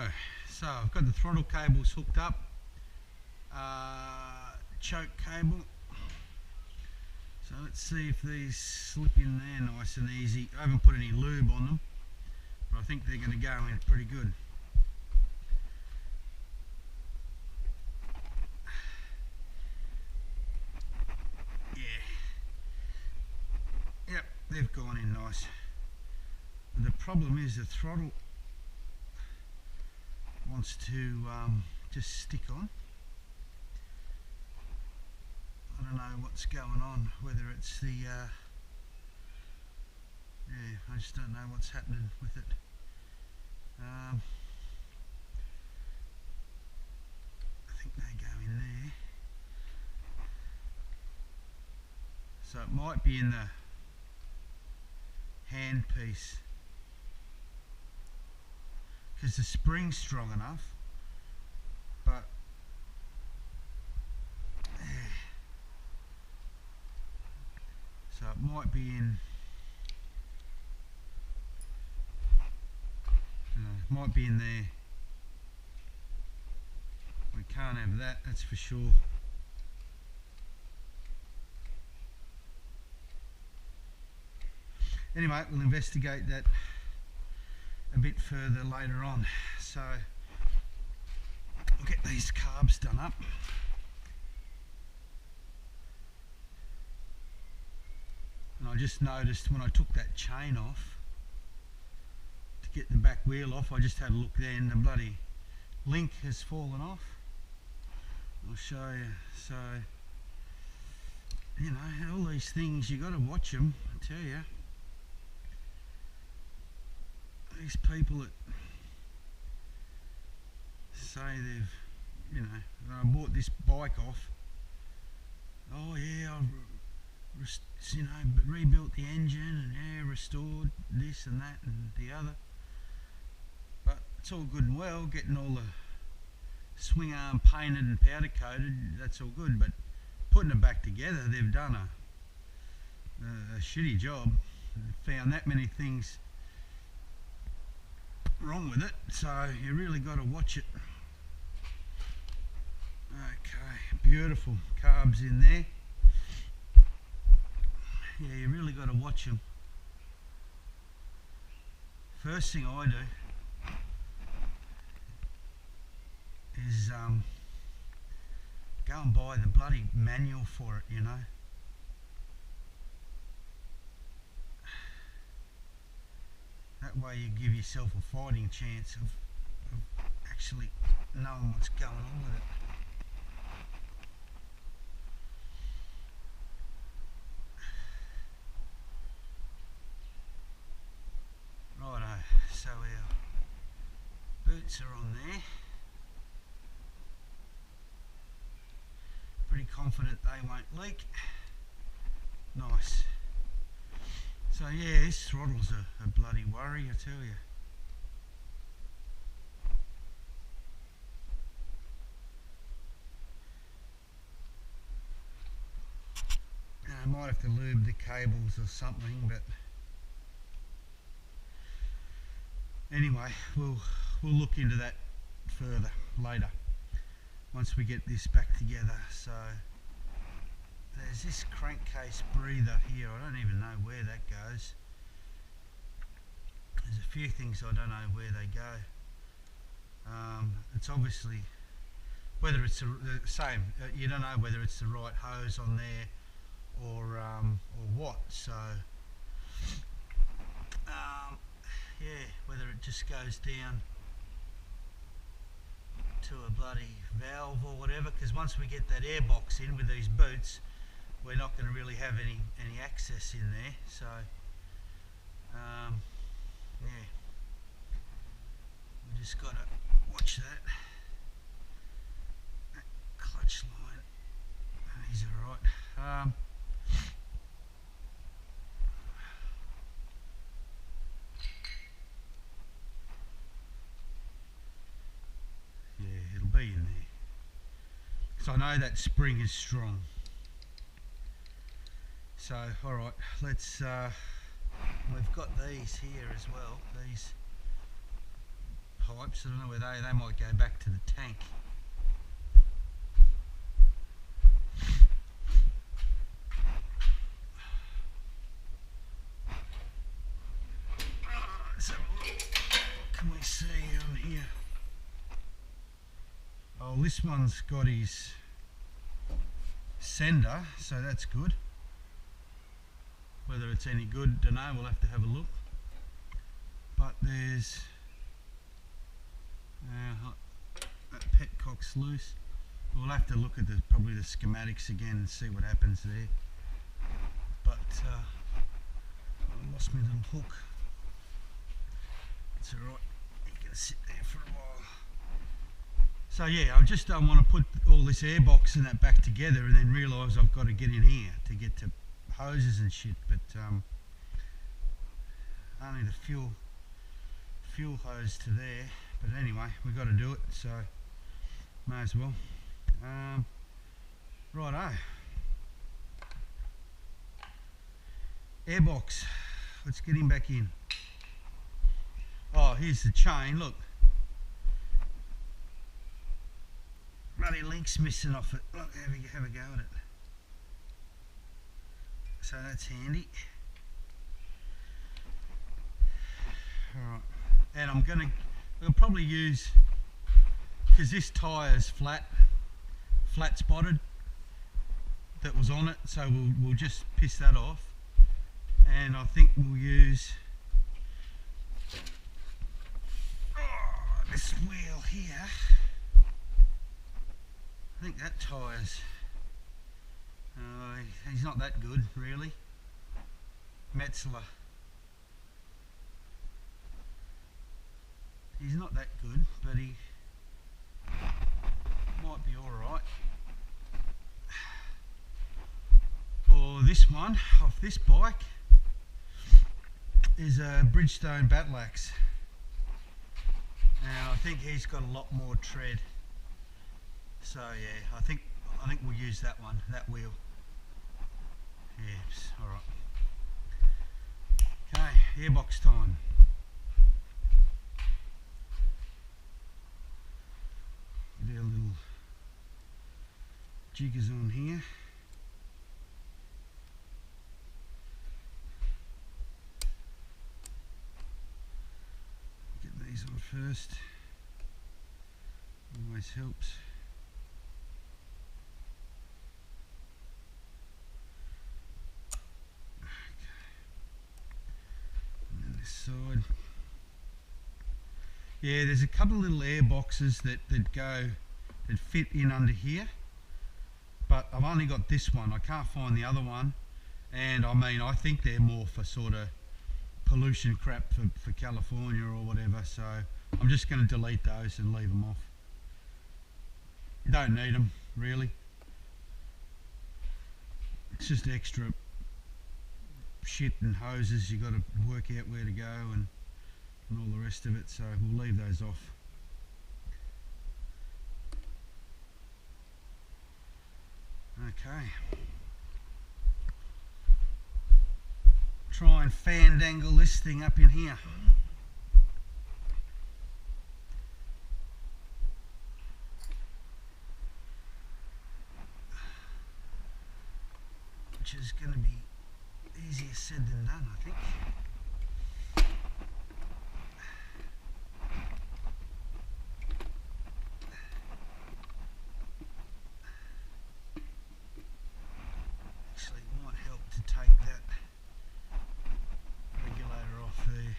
Righto, so I've got the throttle cables hooked up, choke cable, so let's see if these slip in there nice and easy. I haven't put any lube on them, but I think they're going to go in pretty good. Yep, they've gone in nice. But the problem is the throttle wants to just stick on. I don't know what's going on, whether it's the yeah, I just don't know what's happening with it. I think they go in there, so it might be in the hand piece because the spring's strong enough, but so it might be in, might be in there. We can't have that, that's for sure. Anyway, we'll investigate that a bit further later on. So we'll get these carbs done up. And I just noticed when I took that chain off to get the back wheel off, I just had a look there and the bloody link has fallen off. I'll show you. So, you know, all these things, you got to watch them, I tell you. These people that say they've, you know, I bought this bike off. Oh yeah, I've, you know, rebuilt the engine and yeah, restored this and that and the other. But it's all good and well, getting all the swing arm painted and powder coated, that's all good. But putting it back together, they've done a shitty job. Found that many things wrong with it, so you really got to watch it. Okay, beautiful carbs in there. Yeah, you really got to watch them. First thing I do is go and buy the bloody manual for it, you know. That way you give yourself a fighting chance of actually knowing what's going on with it. Righto, so our boots are on there. Pretty confident they won't leak. Nice. So yeah, this throttle's a bloody worry, I tell you. I might have to lube the cables or something, but anyway, we'll look into that further later once we get this back together. So there's this crankcase breather here. I don't even know where that goes. There's a few things I don't know where they go. It's obviously, whether it's the same, you don't know whether it's the right hose on there or what. So yeah, whether it just goes down to a bloody valve or whatever, because once we get that air box in with these boots, we're not going to really have any access in there. So yeah, we just got to watch that clutch line. He's alright. Yeah, it'll be in there. So I know that spring is strong. So, alright, let's, we've got these here as well, these pipes. I don't know where they might go back to the tank. Let's have a look. What can we see on here? Oh, this one's got his sender, so that's good. Whether it's any good, don't know, we'll have to have a look. But there's that petcock's loose. We'll have to look at probably the schematics again and see what happens there. But I lost my little hook. It's alright, you can sit there for a while. So yeah, I just don't want to put all this airbox and that back together and then realise I've got to get in here to get to hoses and shit, but only the fuel hose to there. But anyway, we've got to do it, so may as well. Righto. Airbox, let's get him back in. Oh, here's the chain, look. Bloody link's missing off it. Look, have a go at it. So that's handy. Alright, and I'll probably use, because this tyre's flat spotted that was on it, so we'll just piss that off, and I think we'll use this wheel here. I think that tyre's, he's not that good really. Metzler. He's not that good, but he might be alright. Or this one, off this bike, is a Bridgestone battle axe. Now I think he's got a lot more tread. So yeah, I think we'll use that one, that wheel. Yes, alright. Okay, airbox time. Get our little jiggers on here. Get these on first. Always helps. Side. Yeah, there's a couple of little air boxes that fit in under here, but I've only got this one. I can't find the other one, and I mean I think they're more for sort of pollution crap for California or whatever, so I'm just going to delete those and leave them off. You don't need them really. It's just extra shit and hoses, you got to work out where to go and all the rest of it, so we'll leave those off. Okay, try and fandangle this thing up in here. Which is going to be easier said than done, I think. Actually, it might help to take that regulator off there.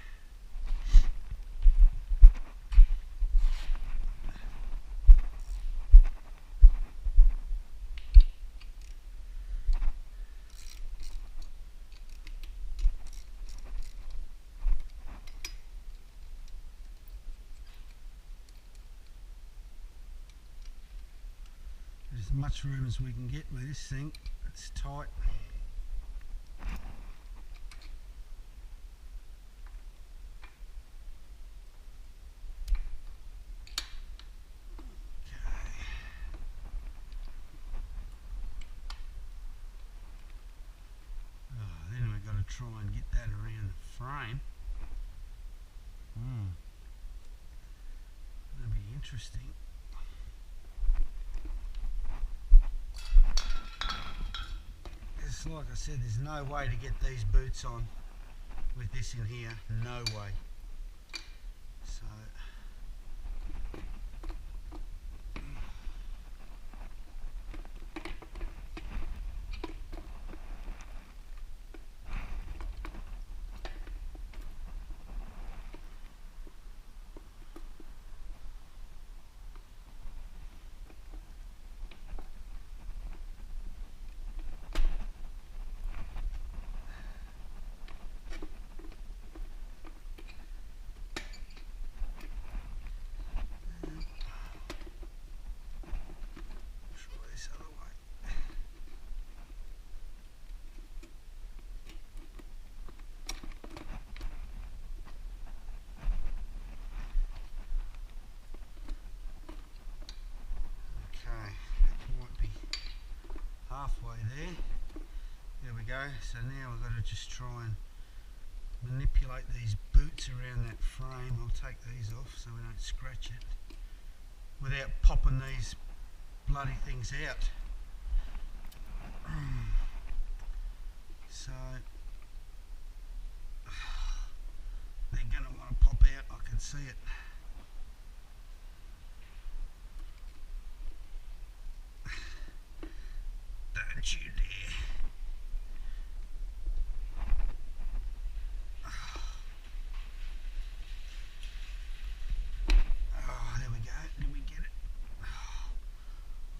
As much room as we can get with this thing. It's tight. Then we've got to try and get that around the frame. interesting. It's like I said, there's no way to get these boots on with this in here, no way. So this other way. Okay, it might be halfway there. There we go. So now we've got to just try and manipulate these boots around that frame. I'll take these off so we don't scratch it without popping these bloody things out. So they're going to want to pop out, I can see it. Don't you dare. Oh, there we go. Did we get it? Oh,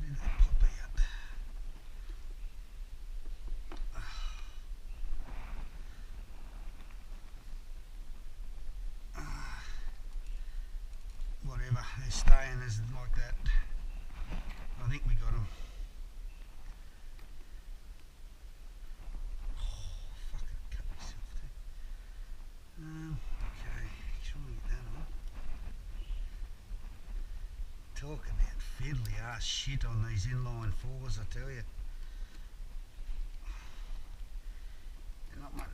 did they pop out? Whatever, they're staying as like that. I think we got them. Oh, fucking cut myself there. Okay, try and get that on. Talk about fiddly ass shit on these inline fours, I tell you.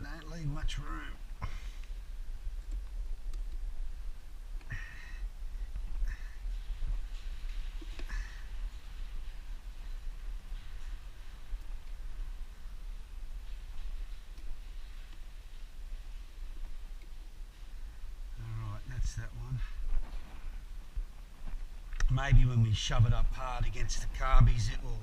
Don't leave much room. Alright, that's that one. Maybe when we shove it up hard against the carbies it will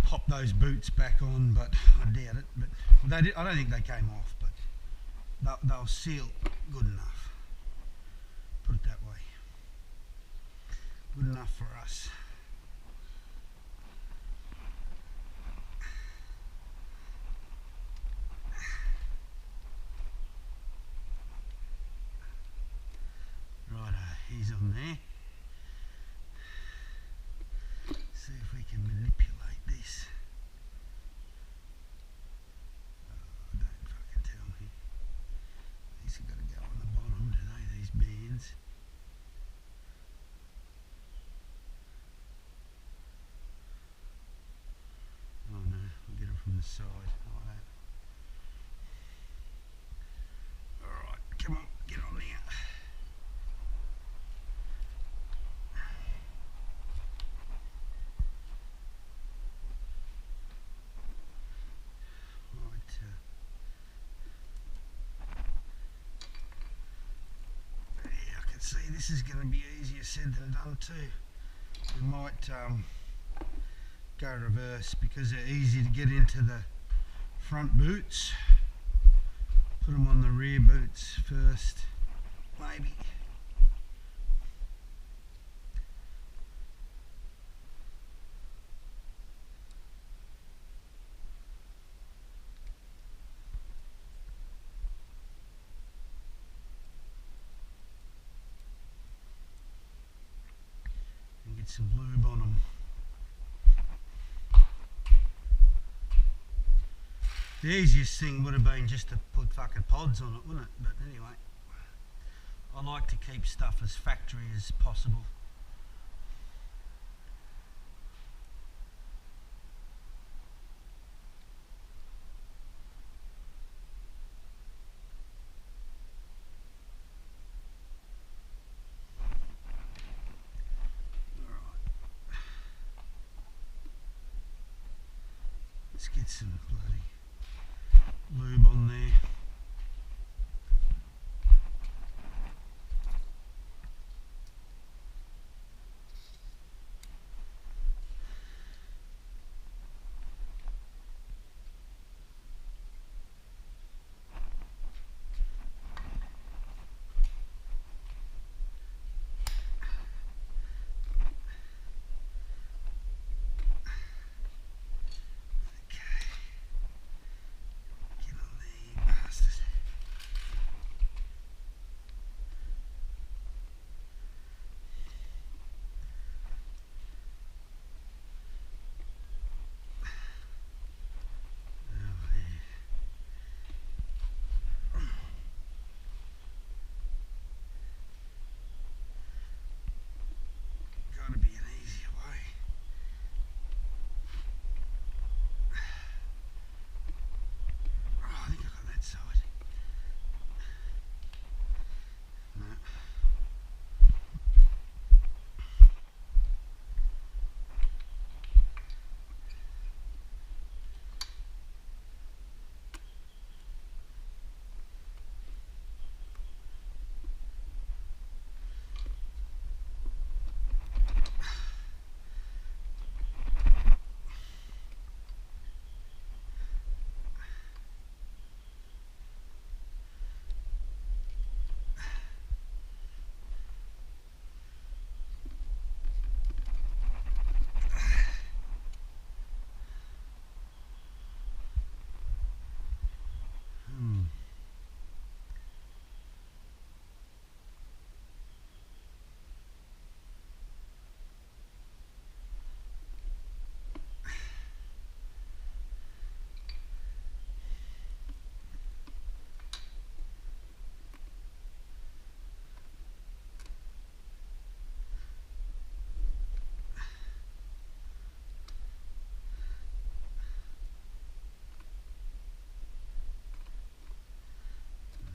pop those boots back on, but I doubt it. But I don't think they came off, but they'll seal good enough. Put it that way. Good enough for us. Righto, he's on there. See if we can manipulate this. Oh, don't fucking tell me. These have got to go on the bottom, do they, these bands? Oh no, we'll get them from the side, like that. Alright, come on, get on there. See, this is going to be easier said than done too. We might go reverse because they're easy to get into the front boots. Put them on the rear boots first, maybe. Get some lube on them. The easiest thing would have been just to put fucking pods on it, wouldn't it? But anyway, I like to keep stuff as factory as possible. get some bloody lube on there. Gotta be an easier way. Oh, I think I got that side. No.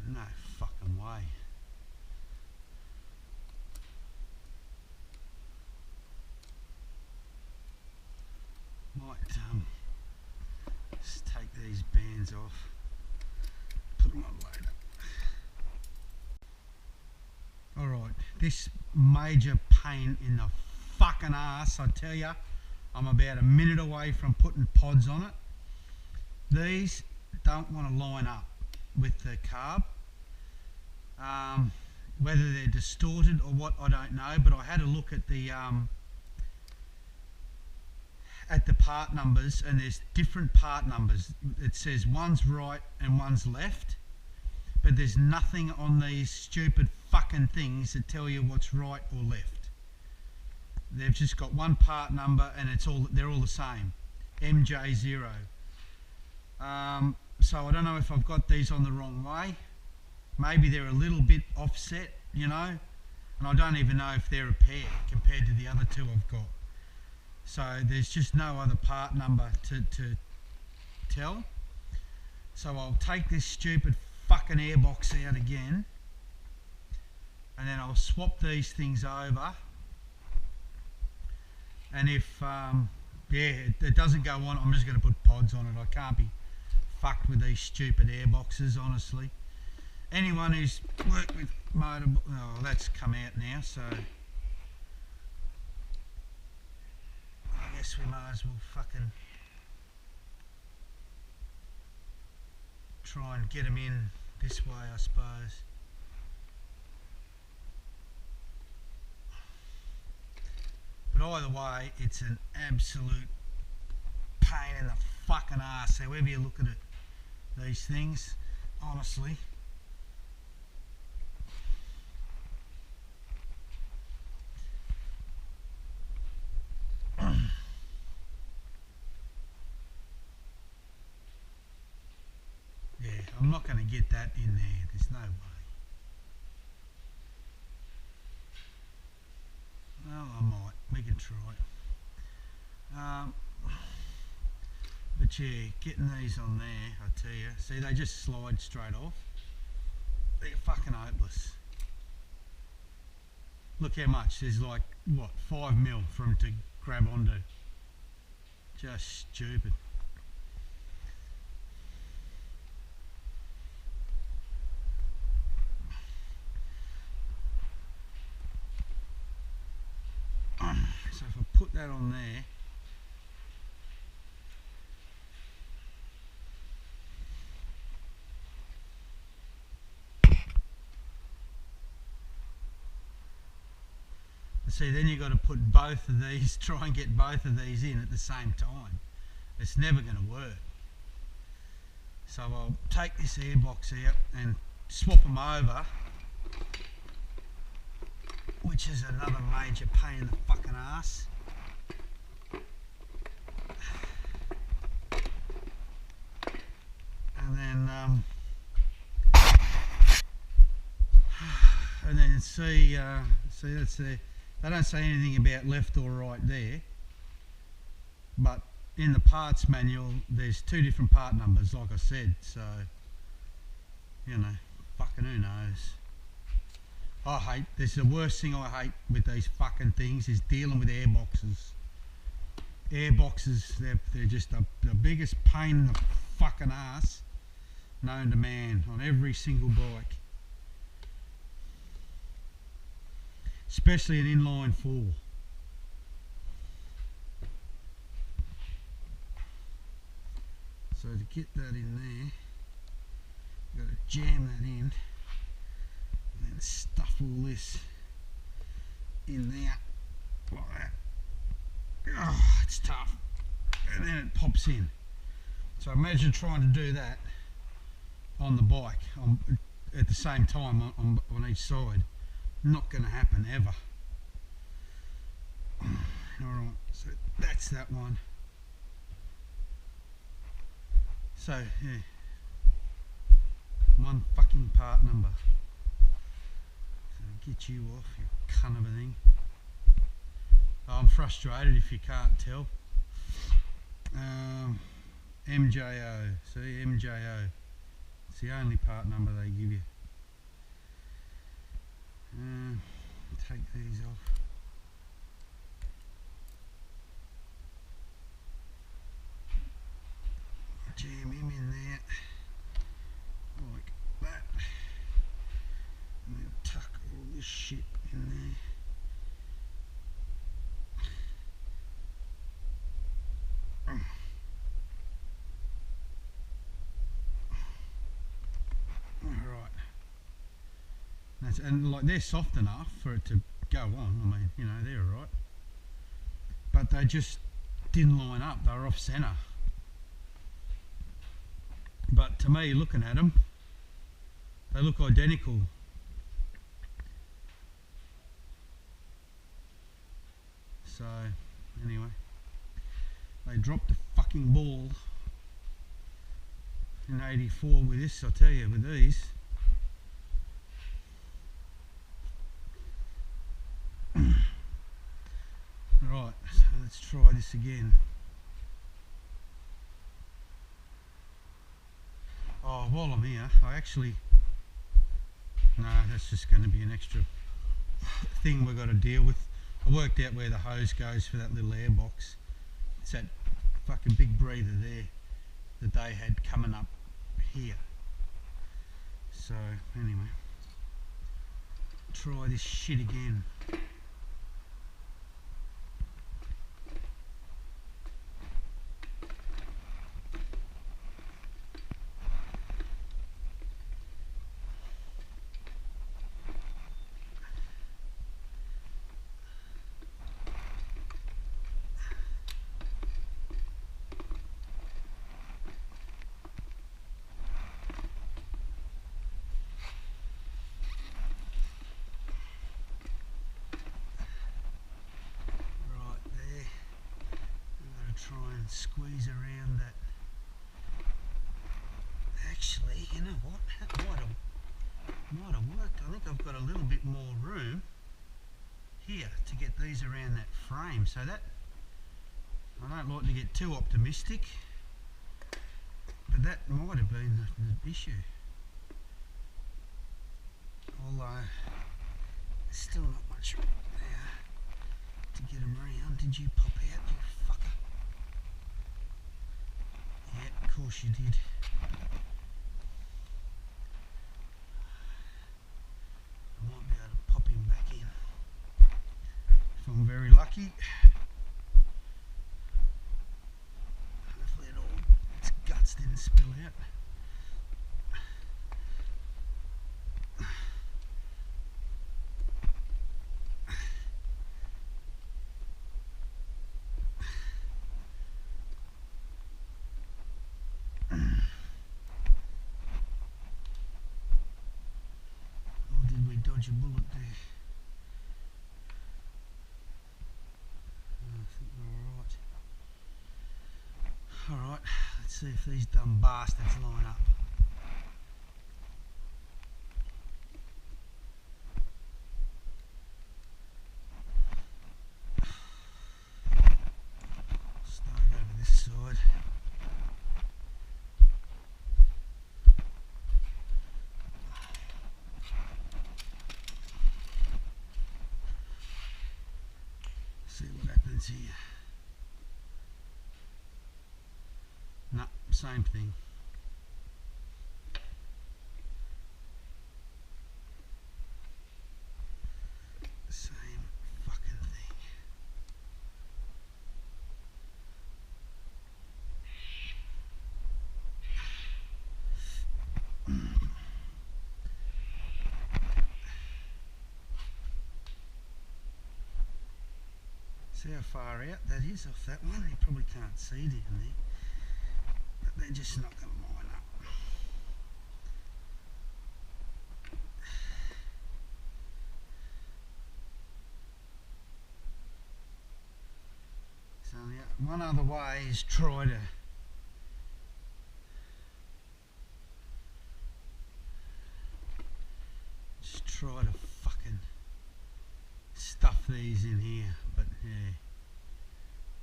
No fucking way. Might just take these bands off, put them on later. Alright, this major pain in the fucking ass, I tell ya. I'm about a minute away from putting pods on it. These don't want to line up with the carb. Whether they're distorted or what, I don't know, but I had a look at the part numbers, and there's different part numbers. It says one's right and one's left, but there's nothing on these stupid fucking things that tell you what's right or left. They've just got one part number and they're all the same, MJ0. So I don't know if I've got these on the wrong way. Maybe they're a little bit offset, you know, and I don't even know if they're a pair compared to the other two I've got. So there's just no other part number to tell. So I'll take this stupid fucking airbox out again, and then I'll swap these things over, and if it doesn't go on, I'm just going to put pods on it. I can't be fucked with these stupid airboxes, honestly. Anyone who's worked with motor, oh, that's come out now, so I guess we might as well fucking try and get them in this way, I suppose. But either way, it's an absolute pain in the fucking ass, however you look at it, these things, honestly. Yeah, I'm not going to get that in there, there's no way. Well, I might, we can try. But yeah, getting these on there, I tell you, see, they just slide straight off. They're fucking hopeless. Look how much, there's like, what, 5 mil for them to grab onto. Just stupid. So if I put that on there, see, then you've got to put both of these, try and get both of these in at the same time. It's never going to work. So I'll take this airbox out and swap them over, which is another major pain in the fucking ass. And then see that's the, they don't say anything about left or right there, but in the parts manual there's two different part numbers, like I said, so you know, fucking who knows. This is the worst thing I hate with these fucking things, is dealing with airboxes. Airboxes, they're just the biggest pain in the fucking ass known to man on every single bike. Especially an inline 4. So to get that in there, you've got to jam that in and then stuff all this in there like that. Oh, it's tough. And then it pops in. So imagine trying to do that on the bike at the same time on each side. Not going to happen ever. Alright, so that's that one. So, yeah. One fucking part number. So get you off, you cunt of a thing. Oh, I'm frustrated if you can't tell. MJO, see, MJO. It's the only part number they give you. Take these off. Jam him in there like that, and then tuck all this shit in there. And like, they're soft enough for it to go on. I mean, you know, they're alright, but they just didn't line up. They were off centre. But to me, looking at them, they look identical. So anyway, they dropped the fucking ball in '84 with this. I tell you, with these. Right, so let's try this again. Oh, while I'm here, no, that's just going to be an extra thing we've got to deal with. I worked out where the hose goes for that little airbox. It's that fucking big breather there that they had coming up here. So anyway, try this shit again. Squeeze around that. Actually, you know what? That might have worked. I think I've got a little bit more room here to get these around that frame. So that, I don't like to get too optimistic, but that might have been the issue. Although there's still not much there to get them around. Did you pop out, you fucker? Yeah, of course you did. I might be able to pop him back in if I'm very lucky. out. Or did we dodge a bullet there? I think we're alright. Alright, let's see if these dumb bastards line up. Start over this side. See what happens here. No, same thing. Same fucking thing. See how far out that is off that one? You probably can't see down there. But they're just not going to line up. So the one other way is try to fucking stuff these in here, but yeah,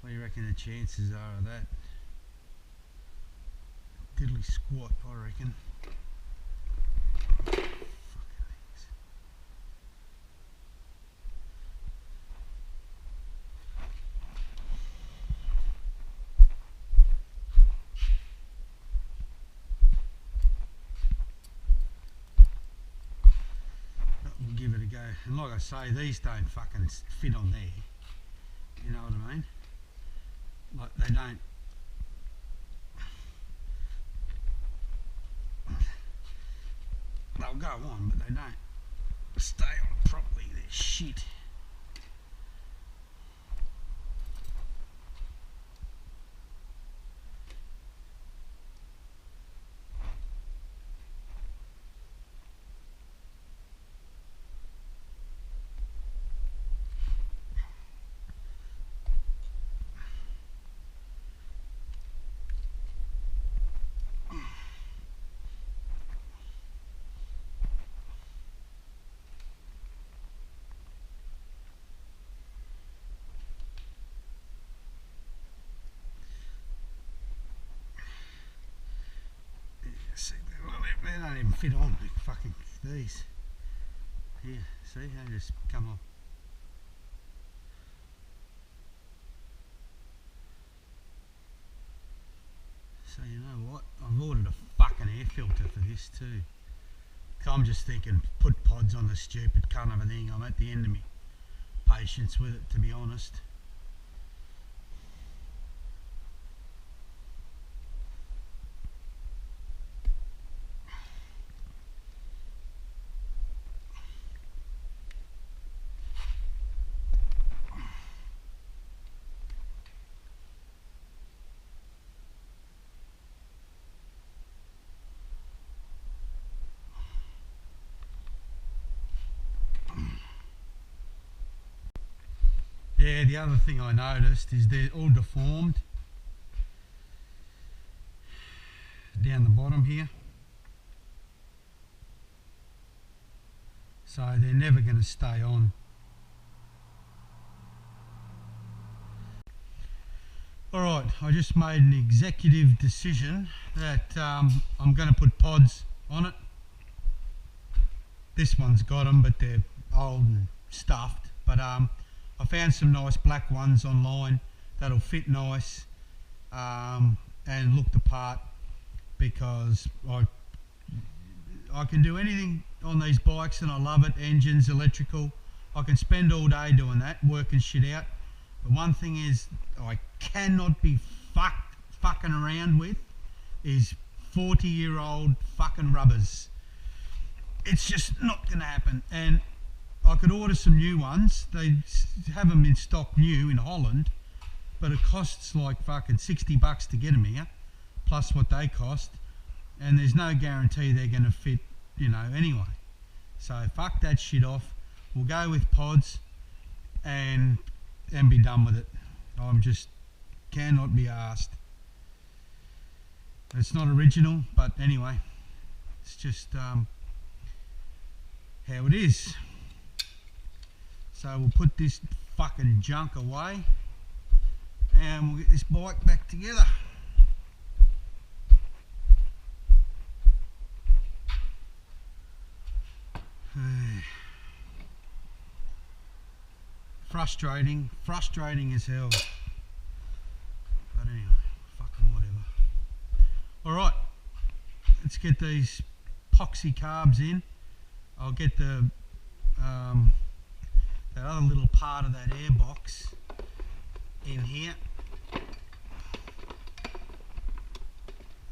what do you reckon the chances are of that? Diddly squat, I reckon. Fucking things. But we'll give it a go. And like I say, these don't fucking fit on there. You know what I mean? Like they don't. They'll go on, but they don't stay on properly. They're shit. See, they don't even fit on fucking these. Here, see, they just come off. So you know what? I've ordered a fucking air filter for this too. I'm just thinking, put pods on the stupid cunt of a thing. I'm at the end of me patience with it, to be honest. Yeah, the other thing I noticed is they're all deformed down the bottom here, so they're never going to stay on. Alright, I just made an executive decision that I'm going to put pods on it. This one's got them, but they're old and stuffed, but I found some nice black ones online that'll fit nice and look the part, because I can do anything on these bikes and I love it. Engines, electrical, I can spend all day doing that, working shit out. But one thing is I cannot be fucking around with is 40-year-old fucking rubbers. It's just not going to happen. And I could order some new ones. They have them in stock new in Holland, but it costs like fucking $60 to get them here, plus what they cost. And there's no guarantee they're going to fit, you know, anyway. So fuck that shit off. We'll go with pods and be done with it. I'm just cannot be asked. It's not original, but anyway, it's just how it is. So we'll put this fucking junk away and we'll get this bike back together. Frustrating as hell. But anyway, fucking whatever. Alright, let's get these poxy carbs in. I'll get the that other little part of that air box in here.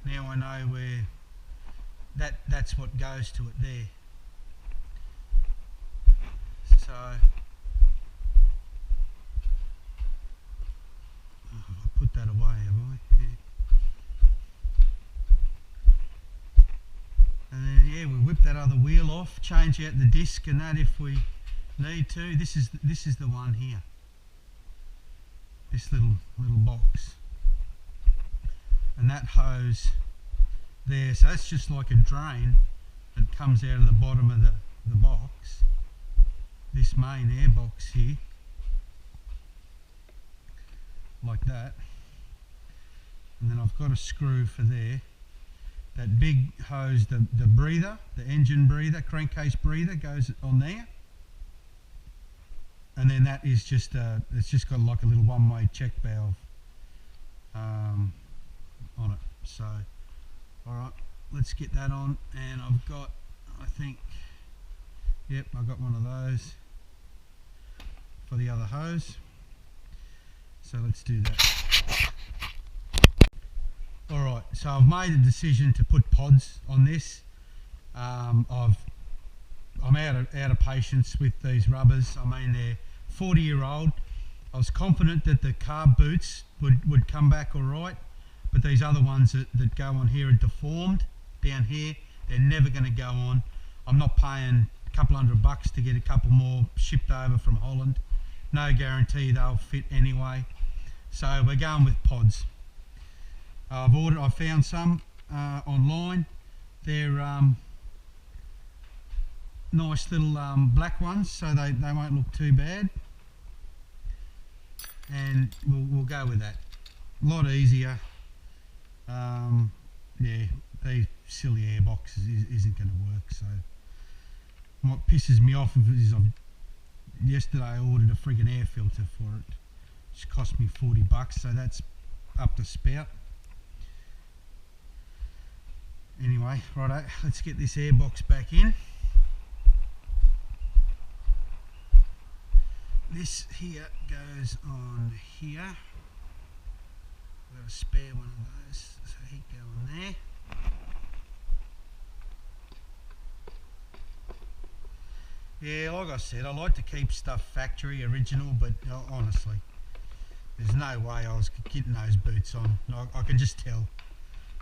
Now I know where that's what goes to it there. So I put that away, have I? Yeah. And then yeah, we whip that other wheel off, change out the disc and that if we need to. This is the one here. This little box. And that hose there, so that's just like a drain that comes out of the bottom of the box. This main air box here. Like that. And then I've got a screw for there. That big hose, the breather, the engine breather, crankcase breather goes on there. And then that is just it's just got like a little one-way check valve on it. So alright, let's get that on. And I've got, I think, yep, I've got one of those for the other hose. So let's do that. Alright, so I've made a decision to put pods on this. I'm out of patience with these rubbers. I mean, they're 40-year-old. I was confident that the carb boots would come back alright, but these other ones that go on here are deformed down here. They're never going to go on. I'm not paying a couple $100 to get a couple more shipped over from Holland. No guarantee they'll fit anyway. So we're going with pods. I found some online. They're nice little black ones, so they won't look too bad. And we'll go with that. A lot easier. Yeah, these silly air boxes isn't going to work. So what pisses me off is yesterday I ordered a friggin' air filter for it. It's cost me $40, so that's up the spout. Anyway, righto, let's get this air box back in. This here goes on here. I've got a spare one of those, so he'd go on there. Yeah, like I said, I like to keep stuff factory, original, but honestly, there's no way I was getting those boots on. I can just tell.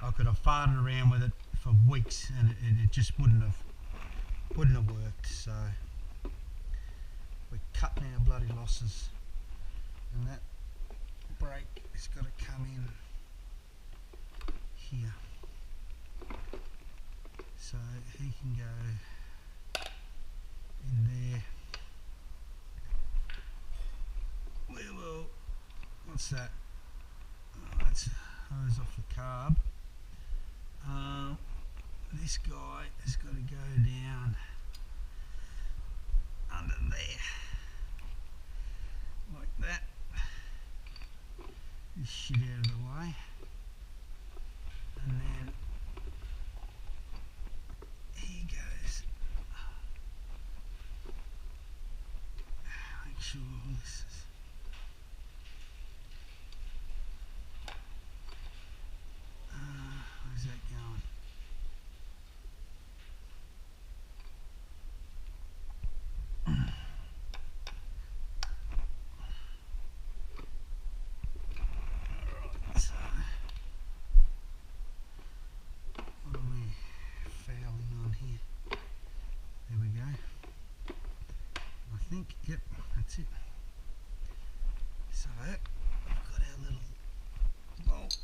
I could have farted around with it for weeks and it just wouldn't have worked. So we're cutting our bloody losses, and that brake has got to come in here, so he can go in there. We will, what's that? Oh, that's hose off the carb. This guy has got to go down under there, like that. This shit out of the way, and then he goes. Make sure this is. Where's that going? think. Yep, that's it. So we've got our little bolt.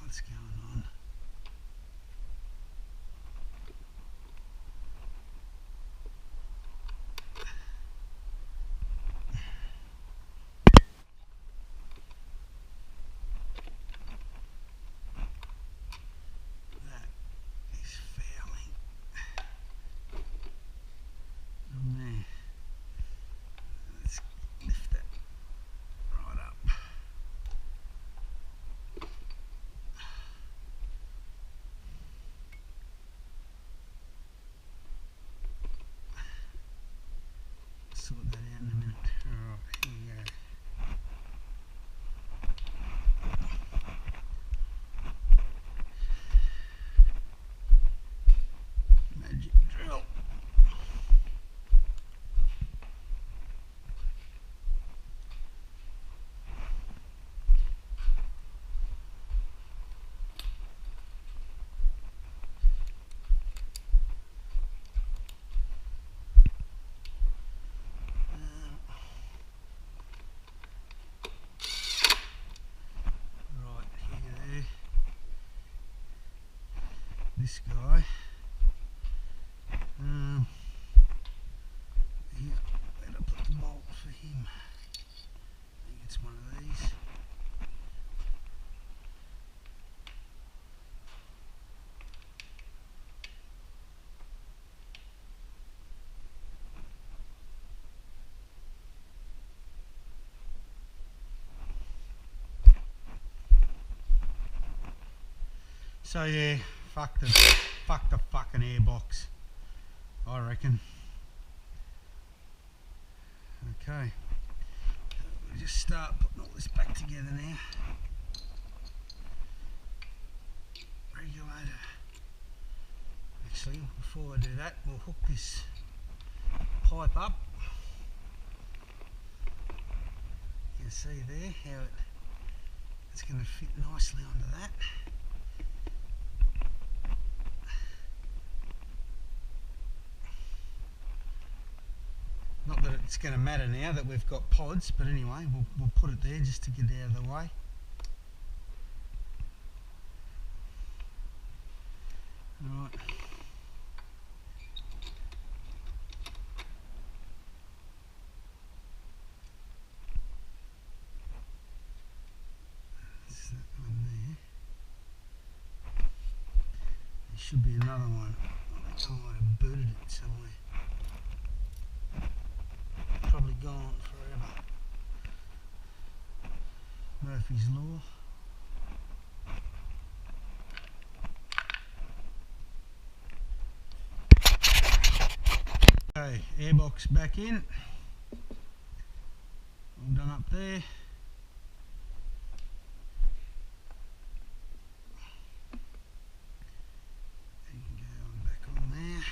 What's going on? That is fouling. Oh man. Let's lift that right up. Sort that out in a minute. Alright, here we go. Magic drill. Right, here, there. This guy. Yeah, where'd I put the bolt for him? I think it's one of these. So yeah, fuck the fucking airbox, I reckon. Okay, we'll just start putting all this back together now. Regulator. Actually, before I do that, we'll hook this pipe up. You can see there how it's going to fit nicely onto that. Not that it's going to matter now that we've got pods, but anyway, we'll put it there just to get it out of the way. Alright. That's that one there. There should be another one. I think I might have booted it somewhere. Probably gone forever. Murphy's Law. Okay, airbox back in. All done up there. You can go on back on there.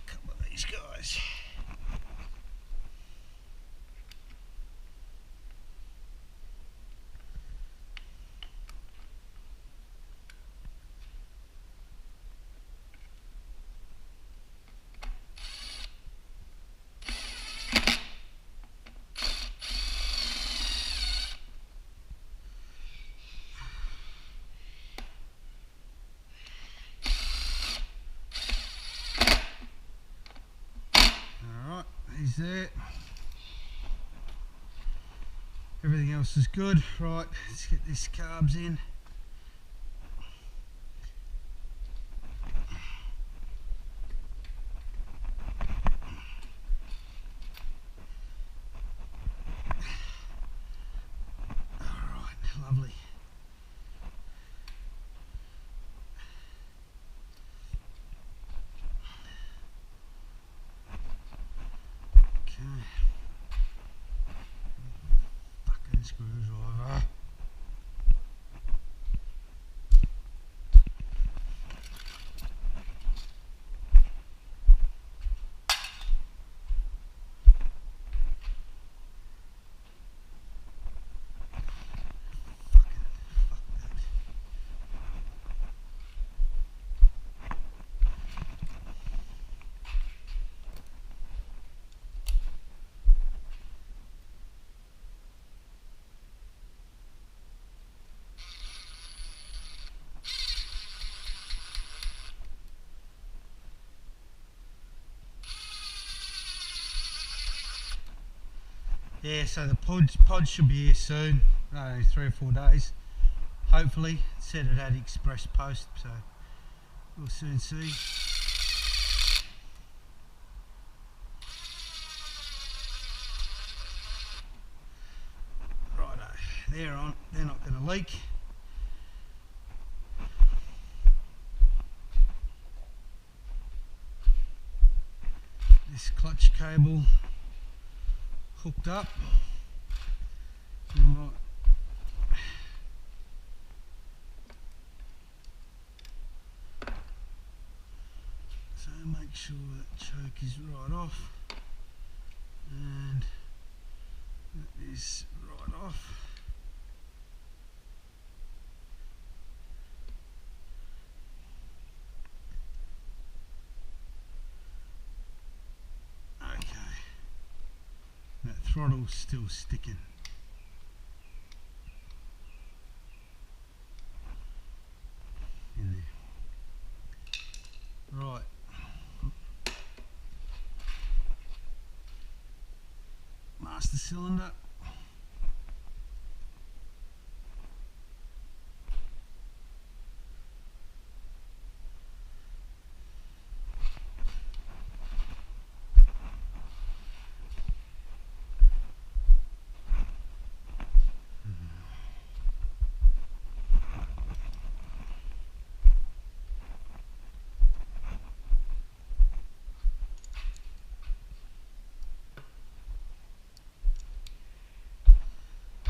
Couple of these guys. He's there. Everything else is good. Right, let's get this carbs in. Alright, lovely. Okay. screwdriver. Yeah, so the pods should be here soon, 3 or 4 days, hopefully. It said it had express post, so we'll soon see. Righto, they're on, they're not going to leak. This clutch cable hooked up. Right. So make sure that choke is right off, and that is right off. That throttle's still sticking. In there. Right. Master cylinder.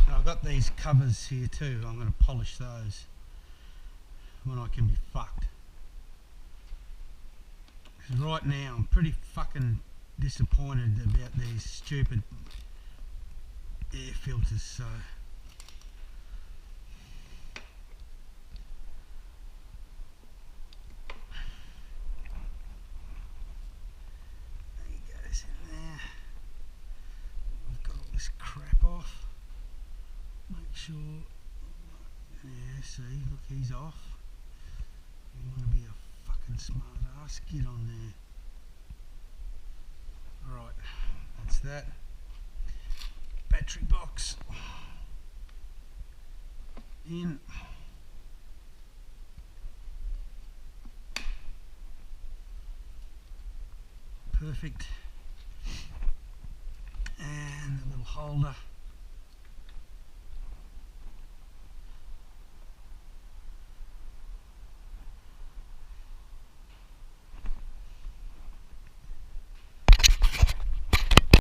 I've got these covers here too. I'm going to polish those when I can be fucked. 'Cause right now I'm pretty fucking disappointed about these stupid air filters, so there he goes in there. We've got all this crap off. Make sure, yeah, see, look, he's off. You want to be a fucking smart ass, get on there. Right, that's that. Battery box in. Perfect. And a little holder.